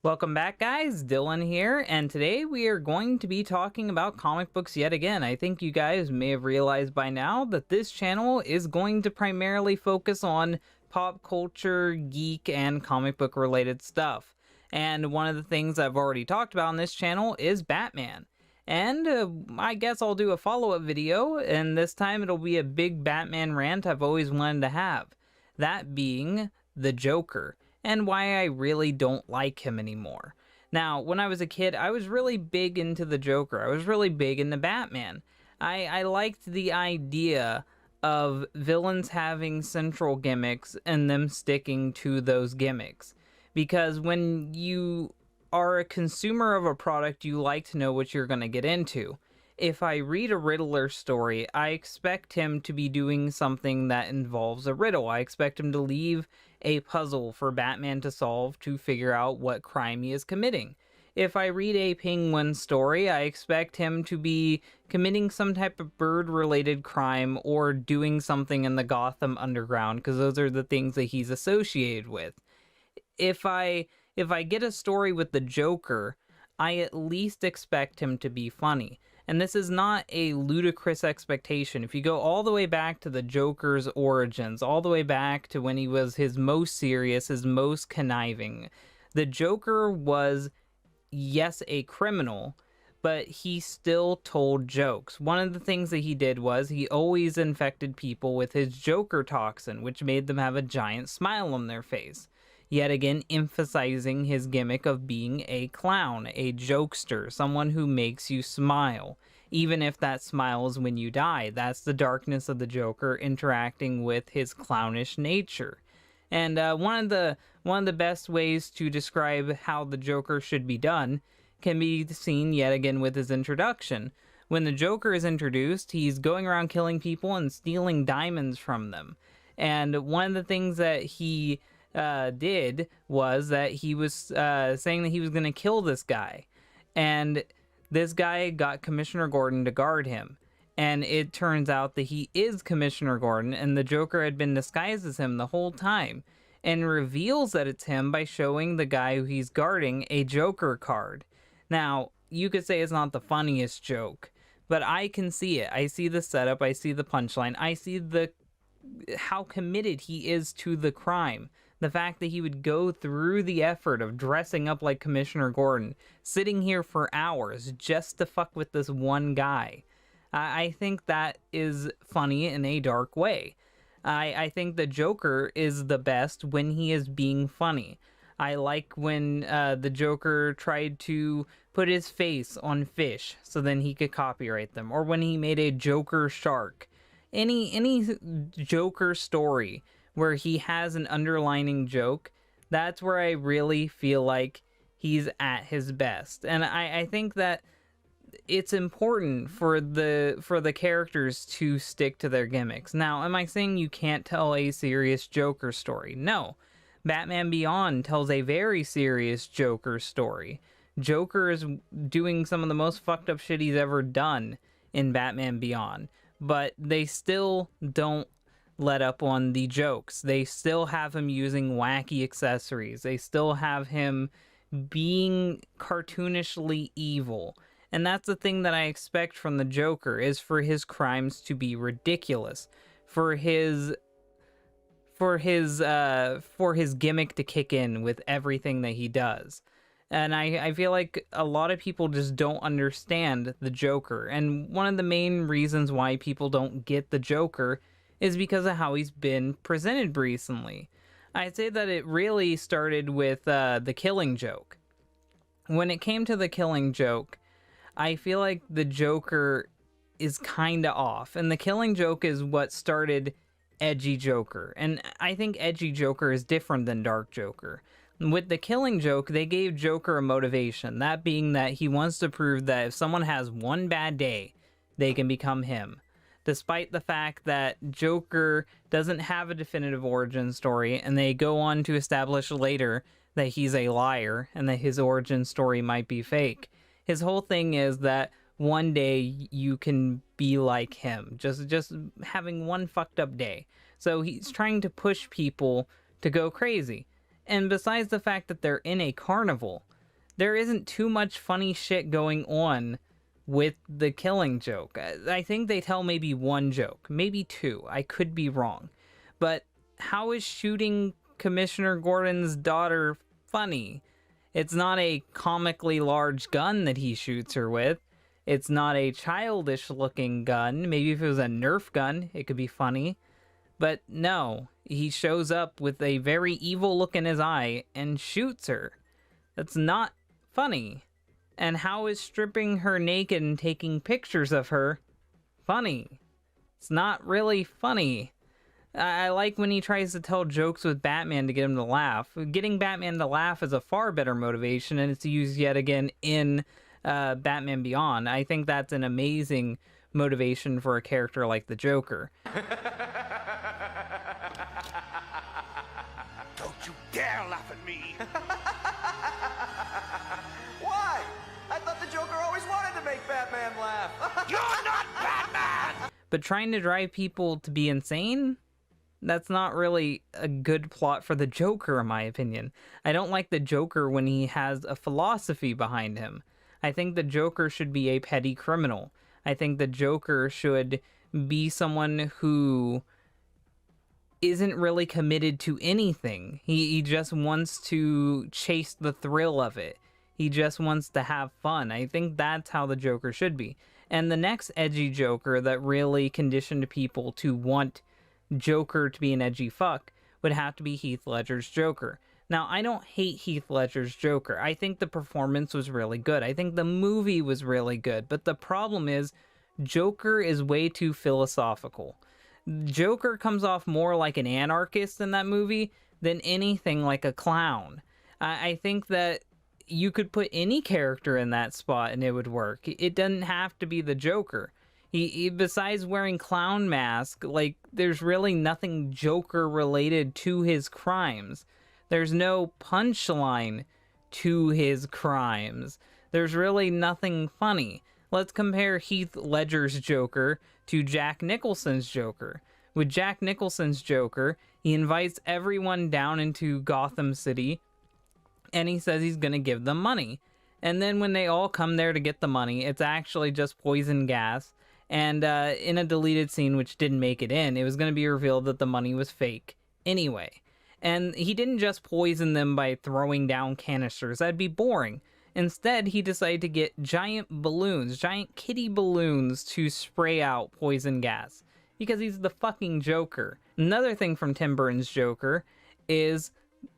Welcome back, guys. Dylan here, and today we are going to be talking about comic books yet again. I think you guys may have realized by now that this channel is going to primarily focus on pop culture, geek, and comic book related stuff. And one of the things I've already talked about on this channel is Batman. And I guess I'll do a follow-up video, and this time it'll be a big Batman rant I've always wanted to have. That being the Joker, and why I really don't like him anymore. Now, when I was a kid, I was really big into the Joker. I was really big into Batman. I liked the idea of villains having central gimmicks and them sticking to those gimmicks. Because when you are a consumer of a product, you like to know what you're going to get into. If I read a Riddler story, I expect him to be doing something that involves a riddle. I expect him to leave a puzzle for Batman to solve to figure out what crime he is committing. If I read a Penguin story, I expect him to be committing some type of bird-related crime or doing something in the Gotham Underground, because those are the things that he's associated with. If I get a story with the Joker, I at least expect him to be funny. And this is not a ludicrous expectation. If you go all the way back to the Joker's origins, all the way back to when he was his most serious, his most conniving, the Joker was, yes, a criminal, but he still told jokes. One of the things that he did was he always infected people with his Joker toxin, which made them have a giant smile on their face. Yet again, emphasizing his gimmick of being a clown, a jokester, someone who makes you smile, even if that smile is when you die. That's the darkness of the Joker interacting with his clownish nature. And one of the best ways to describe how the Joker should be done can be seen yet again with his introduction. When the Joker is introduced, he's going around killing people and stealing diamonds from them. And one of the things that he did was that he was saying that he was going to kill this guy, and this guy got Commissioner Gordon to guard him, and it turns out that he is Commissioner Gordon, and the Joker had been disguised as him the whole time, and reveals that it's him by showing the guy who he's guarding a Joker card. Now, you could say it's not the funniest joke, but I can see it. I see the setup, I see the punchline, I see how committed he is to the crime. The fact that he would go through the effort of dressing up like Commissioner Gordon, sitting here for hours just to fuck with this one guy. I think that is funny in a dark way. I think the Joker is the best when he is being funny. I like when the Joker tried to put his face on fish so then he could copyright them, or when he made a Joker shark. Any Joker story where he has an underlining joke, that's where I really feel like he's at his best. And I think that it's important for the characters to stick to their gimmicks. Now, am I saying you can't tell a serious Joker story? No. Batman Beyond tells a very serious Joker story. Joker is doing some of the most fucked up shit he's ever done in Batman Beyond, but they still don't let up on the jokes. They still have him using wacky accessories. They still have him being cartoonishly evil. And that's the thing that I expect from the Joker, is for his crimes to be ridiculous, for his gimmick to kick in with everything that he does. And I feel like a lot of people just don't understand the Joker. And one of the main reasons why people don't get the Joker is because of how he's been presented recently. I'd say that it really started with The Killing Joke. When it came to The Killing Joke, I feel like the Joker is kinda off. And The Killing Joke is what started Edgy Joker. And I think Edgy Joker is different than Dark Joker. With The Killing Joke, they gave Joker a motivation. That being that he wants to prove that if someone has one bad day, they can become him. Despite the fact that Joker doesn't have a definitive origin story, and they go on to establish later that he's a liar and that his origin story might be fake. His whole thing is that one day you can be like him, just having one fucked up day. So he's trying to push people to go crazy. And besides the fact that they're in a carnival, there isn't too much funny shit going on with the Killing Joke. I think they tell maybe one joke, maybe two. I could be wrong. But how is shooting Commissioner Gordon's daughter funny? It's not a comically large gun that he shoots her with. It's not a childish looking gun. Maybe if it was a Nerf gun, it could be funny. But no, he shows up with a very evil look in his eye and shoots her. That's not funny. And how is stripping her naked and taking pictures of her funny? It's not really funny. I like when he tries to tell jokes with Batman to get him to laugh. Getting Batman to laugh is a far better motivation, and it's used yet again in Batman Beyond. I think that's an amazing motivation for a character like the Joker. Don't you dare laugh at me! Why? I thought the Joker always wanted to make Batman laugh. You're not Batman! But trying to drive people to be insane? That's not really a good plot for the Joker, in my opinion. I don't like the Joker when he has a philosophy behind him. I think the Joker should be a petty criminal. I think the Joker should be someone who isn't really committed to anything. He just wants to chase the thrill of it. He just wants to have fun. I think that's how the Joker should be. And the next edgy Joker that really conditioned people to want Joker to be an edgy fuck would have to be Heath Ledger's Joker. Now, I don't hate Heath Ledger's Joker. I think the performance was really good. I think the movie was really good. But the problem is, Joker is way too philosophical. Joker comes off more like an anarchist in that movie than anything like a clown. I think that you could put any character in that spot and it would work. It doesn't have to be the Joker. He besides wearing clown mask, like, there's really nothing Joker related to his crimes. There's no punchline to his crimes. There's really nothing funny. Let's compare Heath Ledger's Joker to Jack Nicholson's Joker. With Jack Nicholson's Joker, he invites everyone down into Gotham City, and he says he's gonna give them money. And then when they all come there to get the money, it's actually just poison gas. And in a deleted scene, which didn't make it in, it was going to be revealed that the money was fake anyway. And he didn't just poison them by throwing down canisters. That'd be boring. Instead, he decided to get giant balloons, giant kitty balloons, to spray out poison gas. Because he's the fucking Joker. Another thing from Tim Burton's Joker is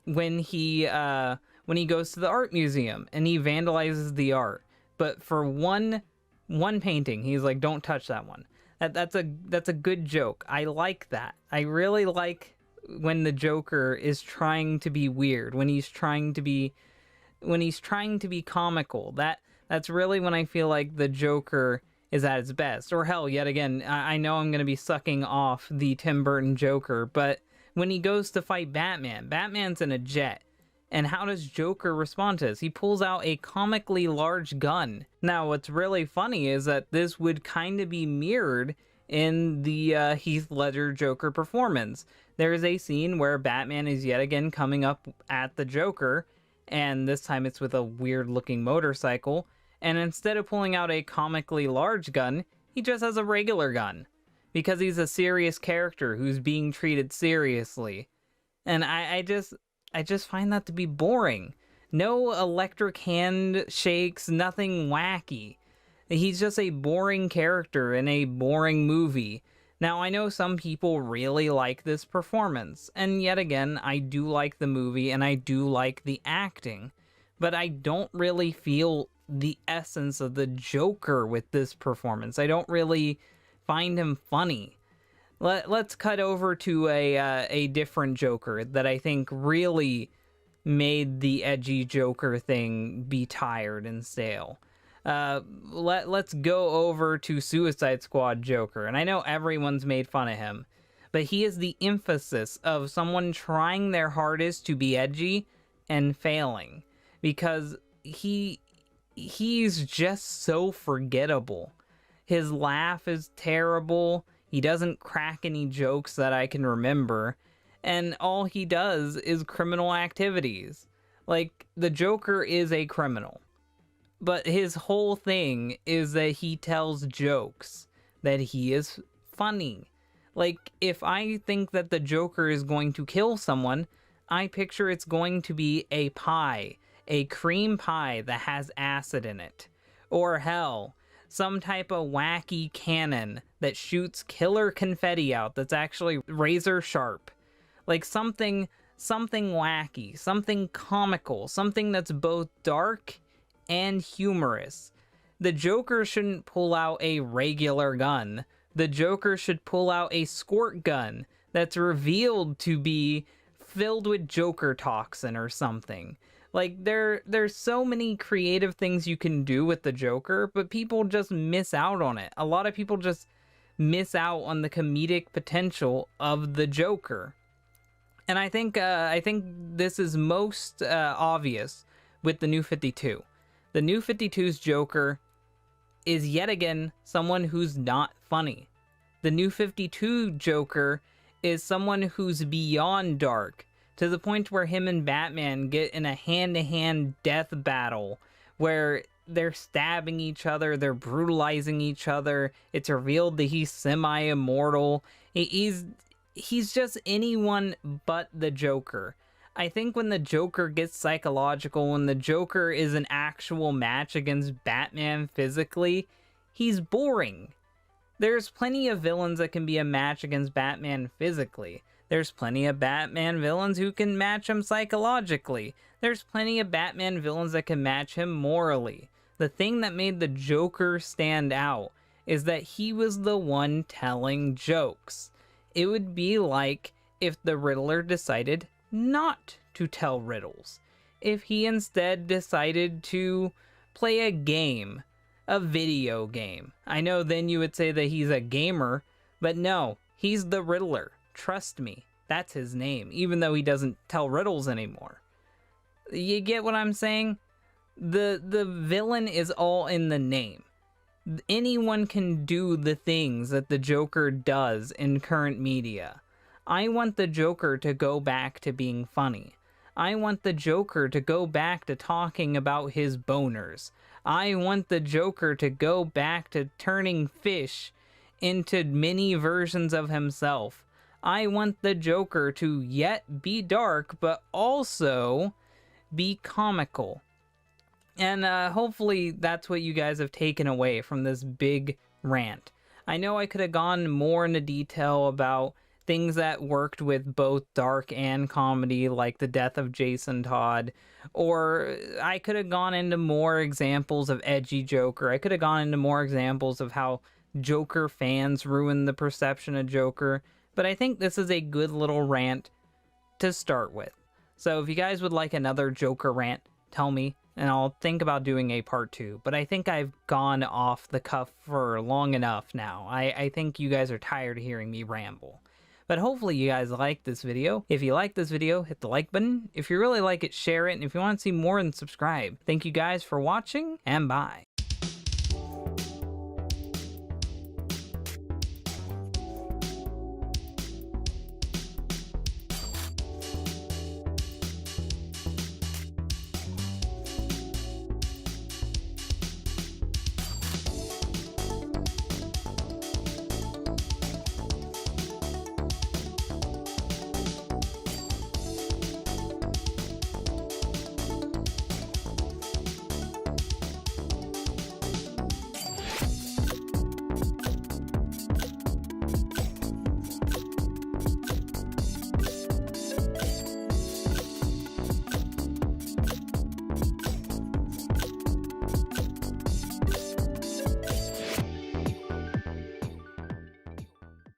when he goes to the art museum and he vandalizes the art. But for one painting, he's like, don't touch that one. That's a good joke. I like that. I really like when the Joker is trying to be weird, when he's trying to be comical. That's really when I feel like the Joker is at its best. Or hell, yet again, I know I'm going to be sucking off the Tim Burton Joker, but when he goes to fight Batman, Batman's in a jet. And how does Joker respond to this? He pulls out a comically large gun. Now, what's really funny is that this would kind of be mirrored in the Heath Ledger Joker performance. There is a scene where Batman is yet again coming up at the Joker, and this time it's with a weird-looking motorcycle, and instead of pulling out a comically large gun, he just has a regular gun. Because he's a serious character who's being treated seriously. And I just find that to be boring. No electric handshakes, nothing wacky. He's just a boring character in a boring movie. Now, I know some people really like this performance, and yet again, I do like the movie and I do like the acting, but I don't really feel the essence of the Joker with this performance. I don't really find him funny. Let's cut over to a different Joker that I think really made the edgy Joker thing be tired and stale. Let's go over to Suicide Squad Joker. And I know everyone's made fun of him, but he is the emphasis of someone trying their hardest to be edgy and failing. Because he's just so forgettable. His laugh is terrible. He doesn't crack any jokes that I can remember. And all he does is criminal activities. Like, the Joker is a criminal, but his whole thing is that he tells jokes, that he is funny. Like, if I think that the Joker is going to kill someone, I picture it's going to be a pie, a cream pie that has acid in it. Or hell, some type of wacky cannon that shoots killer confetti out that's actually razor sharp. Like something wacky, something comical, something that's both dark and humorous. The Joker shouldn't pull out a regular gun. The Joker should pull out a squirt gun that's revealed to be filled with Joker toxin or something. Like, there's so many creative things you can do with the Joker, but people just miss out on it. A lot of people just miss out on the comedic potential of the Joker. And I think this is most obvious with the New 52. The New 52's Joker is yet again someone who's not funny. The New 52 Joker is someone who's beyond dark, to the point where him and Batman get in a hand-to-hand death battle where they're stabbing each other, they're brutalizing each other. It's revealed that he's semi-immortal. He's just anyone but the Joker. I think when the Joker gets psychological, when the Joker is an actual match against Batman physically, he's boring. There's plenty of villains that can be a match against Batman physically. There's plenty of Batman villains who can match him psychologically. There's plenty of Batman villains that can match him morally. The thing that made the Joker stand out is that he was the one telling jokes. It would be like if the Riddler decided not to tell riddles. If he instead decided to play a game, a video game. I know then you would say that he's a gamer, but no, he's the Riddler. Trust me, that's his name, even though he doesn't tell riddles anymore. You get what I'm saying? The villain is all in the name. Anyone can do the things that the Joker does in current media. I want the Joker to go back to being funny. I want the Joker to go back to talking about his boners. I want the Joker to go back to turning fish into mini versions of himself. I want the Joker to yet be dark, but also be comical. And hopefully that's what you guys have taken away from this big rant. I know I could have gone more into detail about things that worked with both dark and comedy, like the death of Jason Todd, or I could have gone into more examples of edgy Joker. I could have gone into more examples of how Joker fans ruin the perception of Joker, but I think this is a good little rant to start with. So if you guys would like another Joker rant, tell me, and I'll think about doing a part 2. But I think I've gone off the cuff for long enough now. I think you guys are tired of hearing me ramble. But hopefully you guys like this video. If you like this video, hit the like button. If you really like it, share it. And if you want to see more, then subscribe. Thank you guys for watching, and bye.